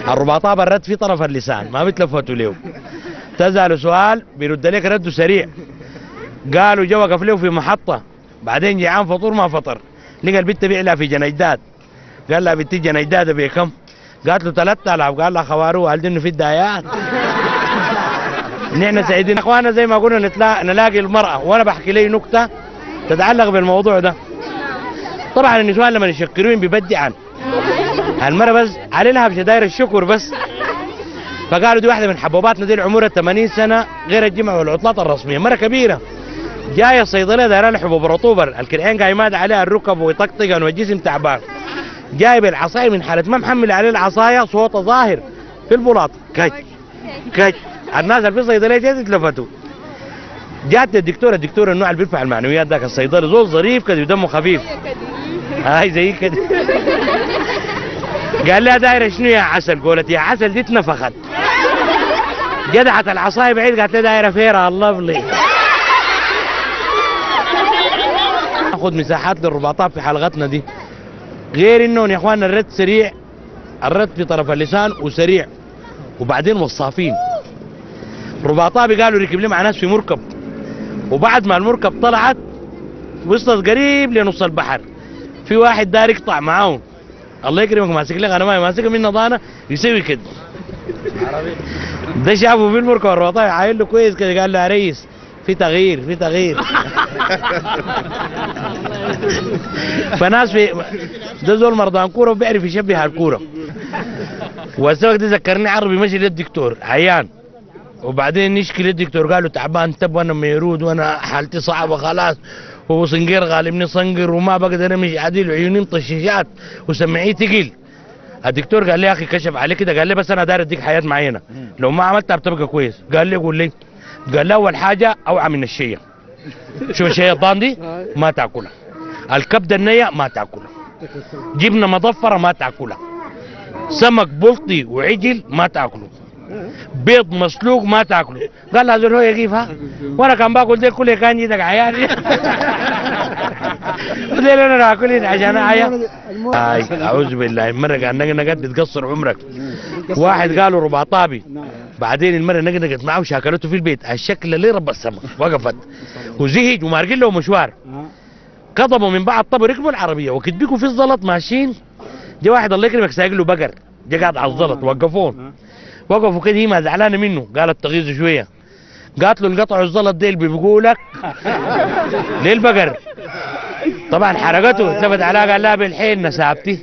الرباطة برد في طرف اللسان ما بتلفتوا له. تسأله سؤال بيرد لك رده سريع. قالوا جو وقف له في محطة، بعدين جيعان فطور ما فطر، لقى البت بيعلى في جنيدات. قال لها بنتي جنيدات بكم؟ قالت له 3000. قال لها خوارو هل دي انه في الدايات؟ نحن سعيدين اخوانا زي ما قلنا نلاقي المرأة، وانا بحكي لي نكتة تتعلق بالموضوع ده. طبعا النسوان لما يشكرون بيبدعن، المرأة بس علي لها بشداير الشكر بس. فقالوا دي واحدة من حبوباتنا دي العمر 80 سنة غير الجمع والعطلات الرسمية، مرة كبيرة جاية الصيدلية دايرة لها حبوب رطوبة، الكرعين قايمات عليها الركب ويطقطقن والجسم تعبان، جايب العصاية من حالة ما محمل عليه العصاية، صوته ظاهر في البلاط كج كج. الناس اللي في الصيدلية جات اتلفتوا. جات الدكتور النوع اللي بيرفع المعنويات ذاك الصيدلي، زول ظريف كده ودمه خفيف. هاي زي كده. قال لها دايره شنو يا عسل؟ قالت يا عسل دي اتنفخت. جدعت العصايه بعيد قالت لها دايره فيرا اللفلي. ناخذ مساحات للرباطات في حلقتنا دي، غير انه يا اخواننا الرد سريع، الرد في طرف اللسان وسريع، وبعدين وصافين. رباطابي قالوا ركب لي مع ناس في مركب، وبعد ما المركب طلعت وصلت قريب لنص البحر، في واحد دار يقطع معاهم، الله يكرمك ماسك لك غنمايه ماسكها من نضانه يسوي كده. ده شافه في المركب الرباطابي عايل له كويس كده، قال له يا ريس في تغيير في تغيير. فناس في ده زول مرضان كوره وبيعرف يشبه الكوره. والسبق ده ذكرني عربي مشي للدكتور عيان، وبعدين نشكي للدكتور قال له تعبان تب وانا ميرود وانا حالتي صعبه خلاص، وصنقير غالبني صنقر وما بقدر امشي عديل وعيوني مطششات وسمعي تقيل. الدكتور قال لي يا اخي كشف عليك كده، قال لي بس انا داير اديك حياه معينه لو ما عملتها بتبقى كويس. قال لي قول لي. قال لي اول حاجه اوعى من الشيه. شوف الشيه الضان دي ما تاكلها، الكبده النيه ما تاكلها، جبنه مضفره ما تاكلها، سمك بلطي وعجل ما تاكله، بيض مسلوق ما تاكله. قال هذول هو يجيبها وانا كان باكل دي كل كان جيتك عيالي. قلت له انا اكلين عشان عيال. اعوذ بالله. المره قال نقد بتقصر عمرك. واحد قالوا رباطابي، بعدين المره نقدت معه وشاكلته في البيت، الشكل اللي رب السمك وقفت وزهج ومارقين له مشوار، قضبوا من بعد طب ركبوا العربيه وكتبكوا في الزلط ماشيين. جا واحد الله يكرمك سايق له بقر، جا قاعد على الزلط وقفوه، وقفوا كده هي ما زعلانه منه، قالت تغيظ شويه، قالت له انقطعوا الزلط ديل بيقولك ليه البقر؟ طبعا حرقته ثبت عليها قال لها بالحين نسابتي.